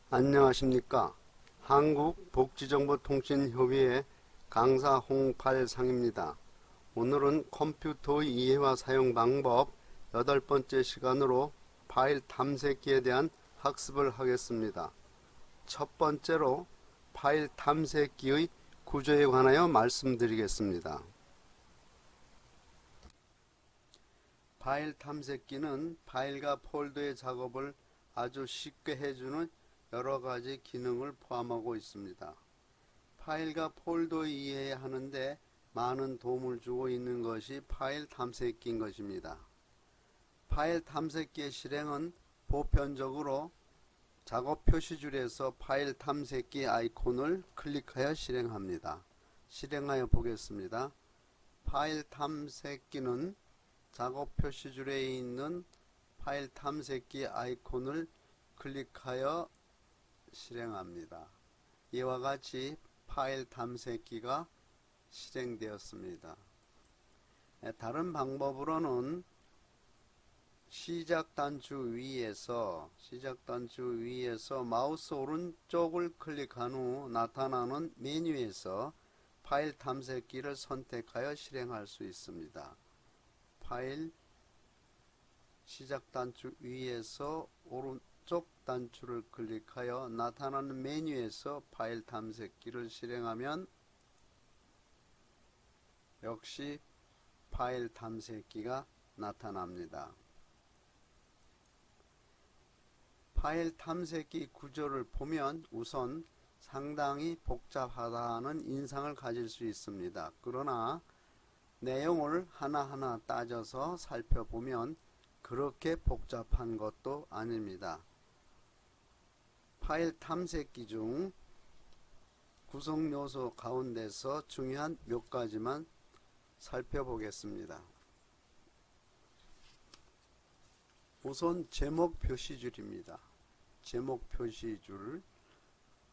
안녕하십니까. 한국복지정보통신협의회 강사 홍팔상입니다. 오늘은 컴퓨터 이해와 사용 방법 8번째 시간으로 파일 탐색기에 대한 학습을 하겠습니다. 첫 번째로 파일 탐색기의 구조에 관하여 말씀드리겠습니다. 파일 탐색기는 파일과 폴더의 작업을 아주 쉽게 해주는 여러가지 기능을 포함하고 있습니다. 파일과 폴더 이해하는데 많은 도움을 주고 있는 것이 파일 탐색기인 것입니다. 파일 탐색기의 실행은 보편적으로 작업 표시줄에서 파일 탐색기 아이콘을 클릭하여 실행합니다. 실행하여 보겠습니다. 파일 탐색기는 작업 표시줄에 있는 파일 탐색기 아이콘을 클릭하여 실행합니다. 이와 같이 파일 탐색기가 실행되었습니다. 다른 방법으로는 시작 단추 위에서 마우스 오른쪽을 클릭한 후 나타나는 메뉴에서 파일 탐색기를 선택하여 실행할 수 있습니다. 파일 시작 단추 위에서 오른쪽 단추를 클릭하여 나타나는 메뉴에서 파일 탐색기를 실행하면 역시 파일 탐색기가 나타납니다. 파일 탐색기 구조를 보면 우선 상당히 복잡하다는 인상을 가질 수 있습니다. 그러나 내용을 하나하나 따져서 살펴보면 그렇게 복잡한 것도 아닙니다. 파일 탐색기 중 구성 요소 가운데서 중요한 몇 가지만 살펴보겠습니다. 우선 제목 표시줄입니다. 제목 표시줄,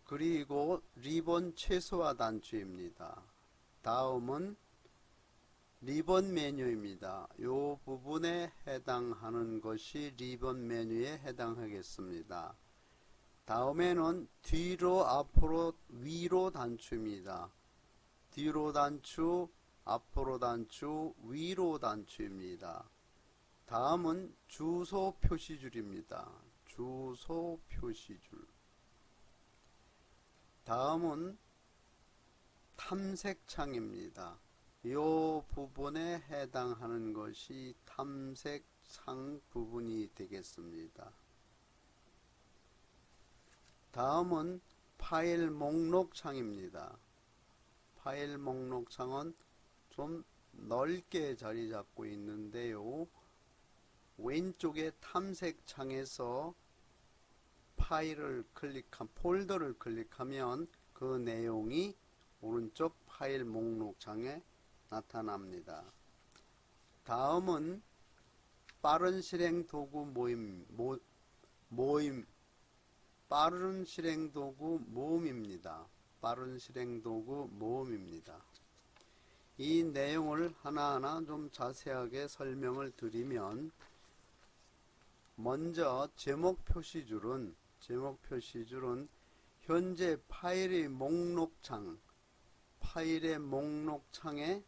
그리고 리본 최소화 단추입니다. 다음은 리본 메뉴입니다. 이 부분에 해당하는 것이 리본 메뉴에 해당하겠습니다. 다음에는 뒤로, 앞으로, 위로 단추입니다. 뒤로 단추, 앞으로 단추, 위로 단추입니다. 다음은 주소 표시줄입니다. 주소 표시줄. 다음은 탐색창입니다. 이 부분에 해당하는 것이 탐색창 부분이 되겠습니다. 다음은 파일 목록창입니다. 파일 목록창은 좀 넓게 자리 잡고 있는데요. 왼쪽에 탐색창에서 폴더를 클릭하면 그 내용이 오른쪽 파일 목록창에 나타납니다. 다음은 빠른 실행 도구 빠른 실행 도구 모음입니다. 빠른 실행 도구 모음입니다. 이 내용을 하나하나 좀 자세하게 설명을 드리면, 먼저 제목 표시줄은 현재 파일의 목록창에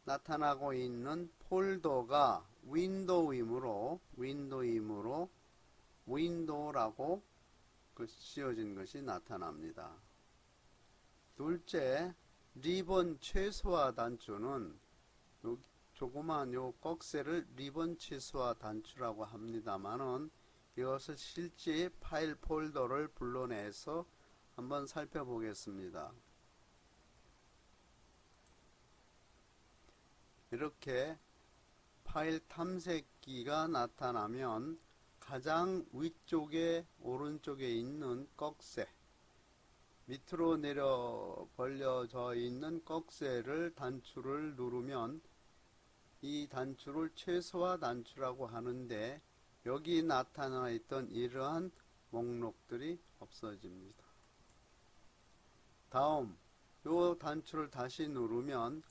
나타나고 있는 폴더가 윈도우이므로 윈도우라고 씌워진 것이 나타납니다. 둘째, 리본 최소화 단추는 조그마한 요 꺽쇠를 리본 최소화 단추라고 합니다만은, 이것을 실제 파일 폴더를 불러내서 한번 살펴보겠습니다. 이렇게 파일 탐색기가 나타나면 가장 위쪽에 오른쪽에 있는 꺽쇠, 밑으로 내려 벌려져 있는 꺽쇠를 단추를 누르면 이 단추를 최소화 단추라고 하는데, 여기 나타나 있던 이러한 목록들이 없어집니다. 다음, 이 단추를 다시 누르면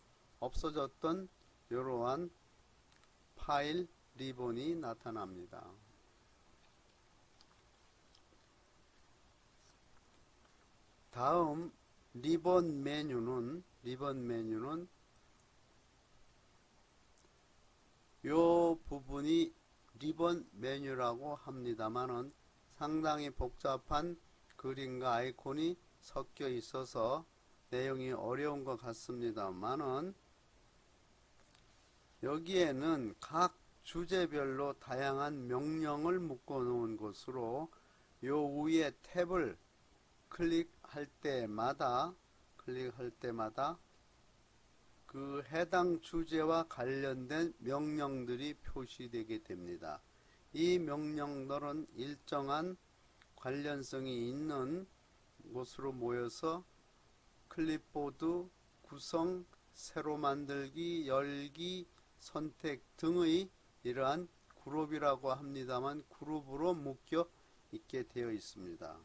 없어졌던 이러한 파일 리본이 나타납니다. 다음 리본 메뉴는 요 부분이 리본 메뉴라고 합니다만은 상당히 복잡한 그림과 아이콘이 섞여 있어서 내용이 어려운 것 같습니다만은 여기에는 각 주제별로 다양한 명령을 묶어 놓은 것으로 요 위에 탭을 클릭할 때마다 그 해당 주제와 관련된 명령들이 표시되게 됩니다. 이 명령들은 일정한 관련성이 있는 곳으로 모여서 클립보드 구성, 새로 만들기, 열기, 선택 등의 이러한 그룹이라고 합니다만 그룹으로 묶여 있게 되어 있습니다.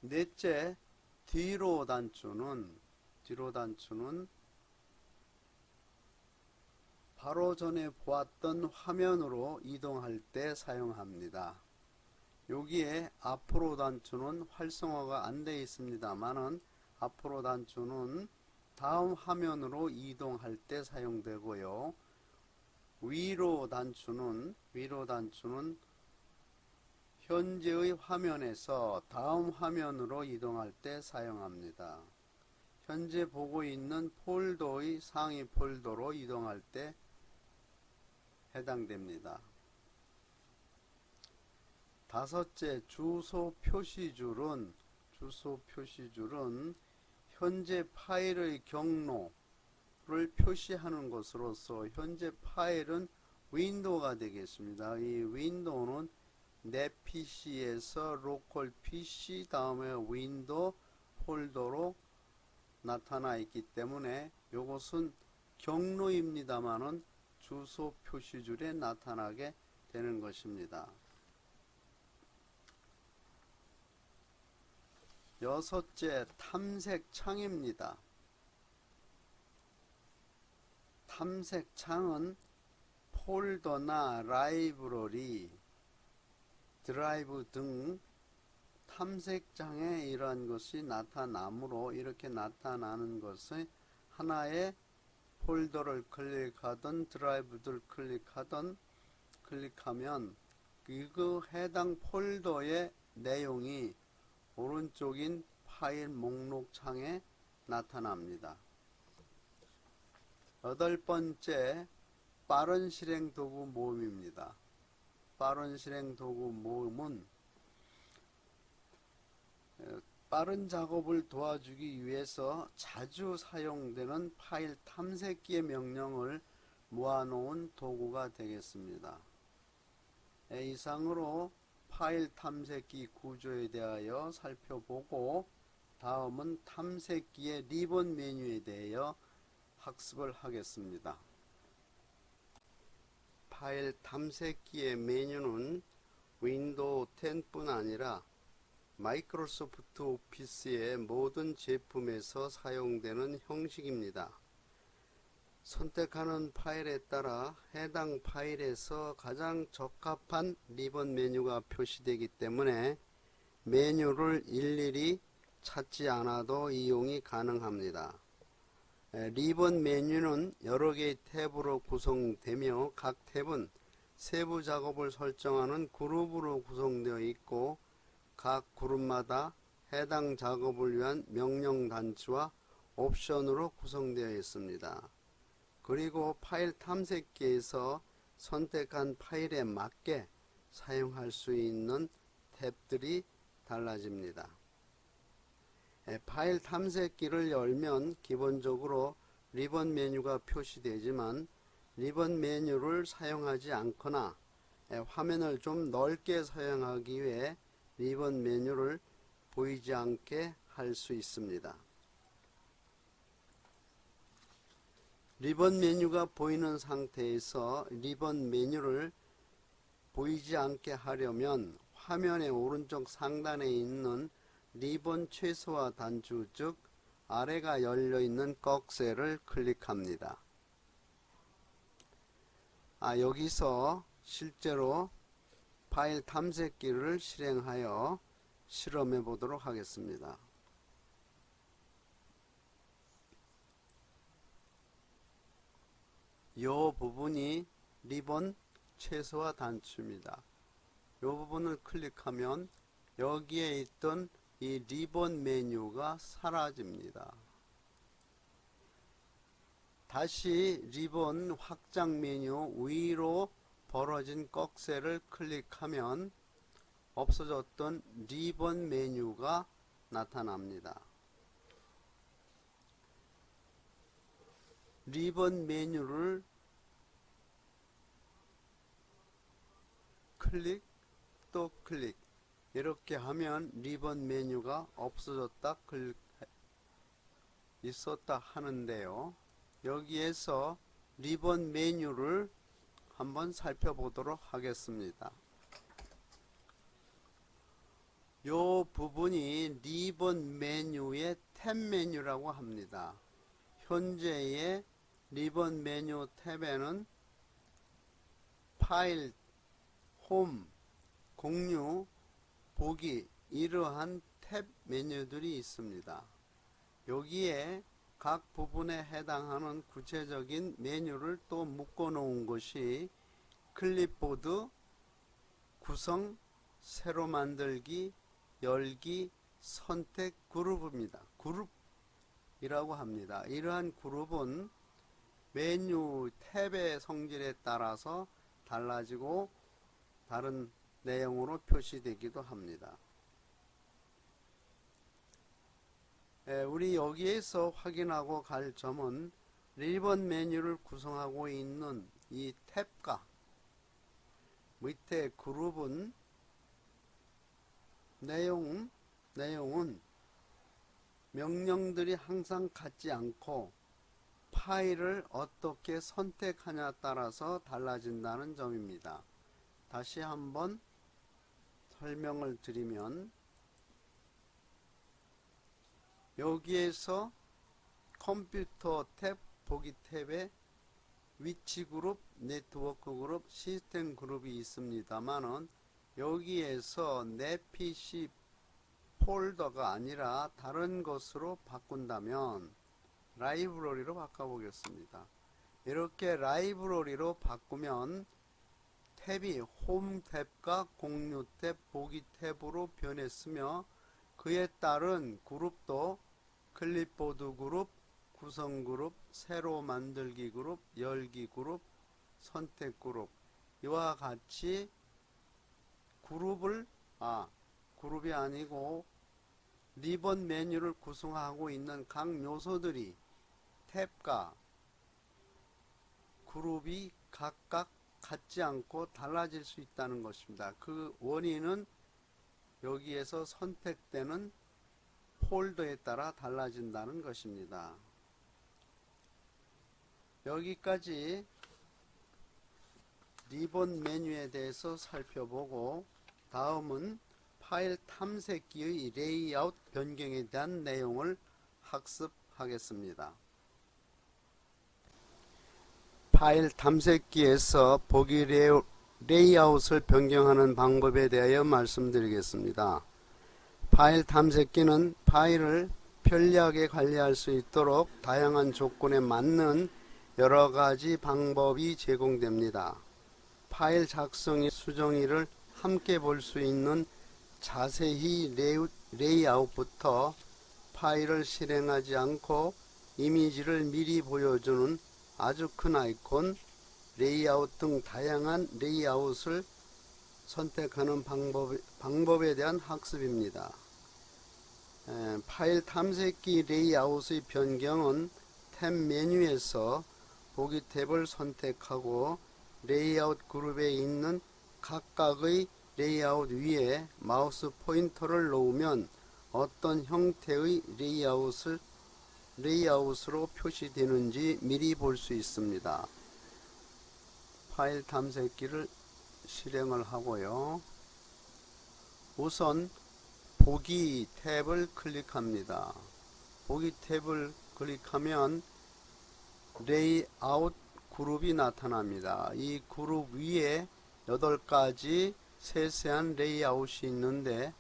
넷째, 뒤로 단추는 바로 전에 보았던 화면으로 이동할 때 사용합니다. 여기에 앞으로 단추는 활성화가 안 되어 있습니다만은 앞으로 단추는 다음 화면으로 이동할 때 사용되고요. 위로 단추는 현재의 화면에서 다음 화면으로 이동할 때 사용합니다. 현재 보고 있는 폴더의 상위 폴더로 이동할 때 해당됩니다. 다섯째, 주소 표시줄은 현재 파일의 경로를 표시하는 것으로서 현재 파일은 윈도우가 되겠습니다. 이 윈도우는 내 PC에서 로컬 PC 다음에 윈도우 폴더로 나타나 있기 때문에 이것은 경로입니다만은 주소 표시줄에 나타나게 되는 것입니다. 여섯째, 탐색창입니다. 탐색창은 폴더나 라이브러리, 드라이브 등 탐색창에 이러한 것이 나타나므로 이렇게 나타나는 것은 하나의 폴더를 클릭하든 드라이브를 클릭하면 그 해당 폴더의 내용이 오른쪽인 파일 목록 창에 나타납니다. 여덟 번째, 빠른 실행 도구 모음입니다. 빠른 실행 도구 모음은 빠른 작업을 도와주기 위해서 자주 사용되는 파일 탐색기의 명령을 모아놓은 도구가 되겠습니다. 이상으로 파일 탐색기 구조에 대하여 살펴보고 다음은 탐색기의 리본 메뉴에 대하여 학습을 하겠습니다. 파일 탐색기의 메뉴는 윈도우 10뿐 아니라 마이크로소프트 오피스의 모든 제품에서 사용되는 형식입니다. 선택하는 파일에 따라 해당 파일에서 가장 적합한 리본 메뉴가 표시되기 때문에 메뉴를 일일이 찾지 않아도 이용이 가능합니다. 리본 메뉴는 여러 개의 탭으로 구성되며 각 탭은 세부 작업을 설정하는 그룹으로 구성되어 있고 각 그룹마다 해당 작업을 위한 명령 단추와 옵션으로 구성되어 있습니다. 그리고 파일 탐색기에서 선택한 파일에 맞게 사용할 수 있는 탭들이 달라집니다. 파일 탐색기를 열면 기본적으로 리본 메뉴가 표시되지만 리본 메뉴를 사용하지 않거나 화면을 좀 넓게 사용하기 위해 리본 메뉴를 보이지 않게 할 수 있습니다. 리본 메뉴가 보이는 상태에서 리본 메뉴를 보이지 않게 하려면 화면의 오른쪽 상단에 있는 리본 최소화 단추, 즉 아래가 열려있는 꺽쇠를 클릭합니다. 여기서 실제로 파일 탐색기를 실행하여 실험해 보도록 하겠습니다. 이 부분이 리본 최소화 단추입니다. 이 부분을 클릭하면 여기에 있던 이 리본 메뉴가 사라집니다. 다시 리본 확장 메뉴 위로 벌어진 꺽쇠를 클릭하면 없어졌던 리본 메뉴가 나타납니다. 리본 메뉴를 클릭 또 클릭 이렇게 하면 리본 메뉴가 없어졌다 있었다 하는데요. 여기에서 리본 메뉴를 한번 살펴보도록 하겠습니다. 이 부분이 리본 메뉴의 탭 메뉴라고 합니다. 현재의 리본 메뉴 탭에는 파일, 홈, 공유, 보기 이러한 탭 메뉴들이 있습니다. 여기에 각 부분에 해당하는 구체적인 메뉴를 또 묶어 놓은 것이 클립보드, 구성, 새로 만들기, 열기, 선택 그룹입니다. 그룹이라고 합니다. 이러한 그룹은 메뉴 탭의 성질에 따라서 달라지고 다른 내용으로 표시되기도 합니다. 우리 여기에서 확인하고 갈 점은 리본 메뉴를 구성하고 있는 이 탭과 밑에 그룹은 내용은 명령들이 항상 같지 않고 파일을 어떻게 선택하냐에 따라서 달라진다는 점입니다. 다시 한번 설명을 드리면 여기에서 컴퓨터 탭, 보기 탭에 위치 그룹, 네트워크 그룹, 시스템 그룹이 있습니다만은 여기에서 내 PC 폴더가 아니라 다른 것으로 바꾼다면 라이브러리로 바꿔보겠습니다. 이렇게 라이브러리로 바꾸면 탭이 홈 탭과 공유 탭, 보기 탭으로 변했으며 그에 따른 그룹도 클립보드 그룹, 구성 그룹, 새로 만들기 그룹, 열기 그룹, 선택 그룹 이와 같이 그룹이 아니고 리본 메뉴를 구성하고 있는 각 요소들이 탭과 그룹이 각각 같지 않고 달라질 수 있다는 것입니다. 그 원인은 여기에서 선택되는 폴더에 따라 달라진다는 것입니다. 여기까지 리본 메뉴에 대해서 살펴보고 다음은 파일 탐색기의 레이아웃 변경에 대한 내용을 학습하겠습니다. 파일 탐색기에서 보기 레이아웃을 변경하는 방법에 대하여 말씀드리겠습니다. 파일 탐색기는 파일을 편리하게 관리할 수 있도록 다양한 조건에 맞는 여러가지 방법이 제공됩니다. 파일 작성이 수정일을 함께 볼 수 있는 자세히 레이아웃부터 파일을 실행하지 않고 이미지를 미리 보여주는 아주 큰 아이콘, 레이아웃 등 다양한 레이아웃을 선택하는 방법에 대한 학습입니다. 파일 탐색기 레이아웃의 변경은 탭 메뉴에서 보기 탭을 선택하고 레이아웃 그룹에 있는 각각의 레이아웃 위에 마우스 포인터를 놓으면 어떤 형태의 레이아웃으로 표시되는지 미리 볼 수 있습니다. 파일 탐색기를 실행을 하고요. 우선 보기 탭을 클릭합니다. 보기 탭을 클릭하면 레이아웃 그룹이 나타납니다. 이 그룹 위에 8가지 세세한 레이아웃이 있는데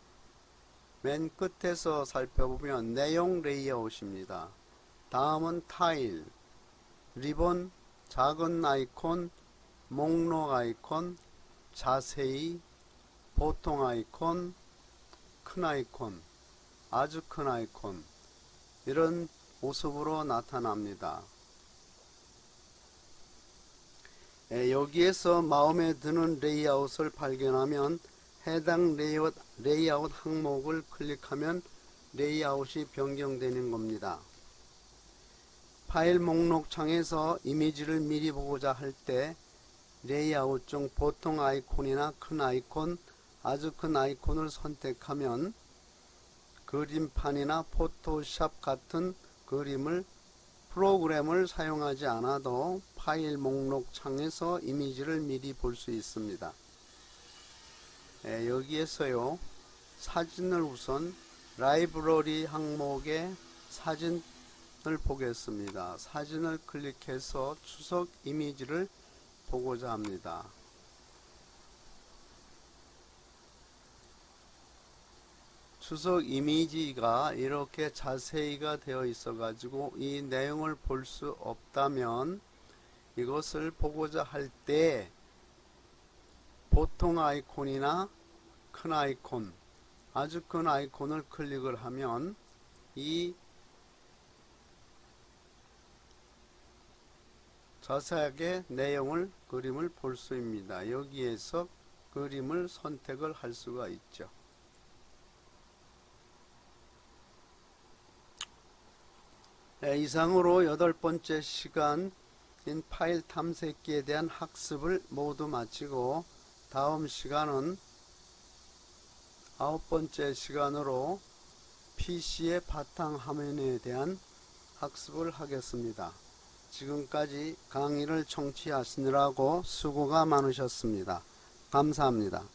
맨 끝에서 살펴보면 내용 레이아웃입니다. 다음은 타일, 리본, 작은 아이콘, 목록 아이콘, 자세히, 보통 아이콘, 큰 아이콘, 아주 큰 아이콘, 이런 모습으로 나타납니다. 여기에서 마음에 드는 레이아웃을 발견하면 해당 레이아웃 항목을 클릭하면 레이아웃이 변경되는 겁니다. 파일 목록 창에서 이미지를 미리 보고자 할 때 레이아웃 중 보통 아이콘이나 큰 아이콘, 아주 큰 아이콘을 선택하면 그림판이나 포토샵 같은 프로그램을 사용하지 않아도 파일 목록 창에서 이미지를 미리 볼 수 있습니다. 여기에서요, 사진을 우선 라이브러리 항목에 사진을 보겠습니다. 사진을 클릭해서 추석 이미지를 보고자 합니다. 추석 이미지가 이렇게 자세히가 되어 있어 가지고 이 내용을 볼 수 없다면 이것을 보고자 할 때 보통 아이콘이나 큰 아이콘, 아주 큰 아이콘을 클릭을 하면 이 자세하게 그림을 볼 수 있습니다. 여기에서 그림을 선택을 할 수가 있죠. 이상으로 8번째 시간인 파일 탐색기에 대한 학습을 모두 마치고 다음 시간은 9번째 시간으로 PC의 바탕화면에 대한 학습을 하겠습니다. 지금까지 강의를 청취하시느라고 수고가 많으셨습니다. 감사합니다.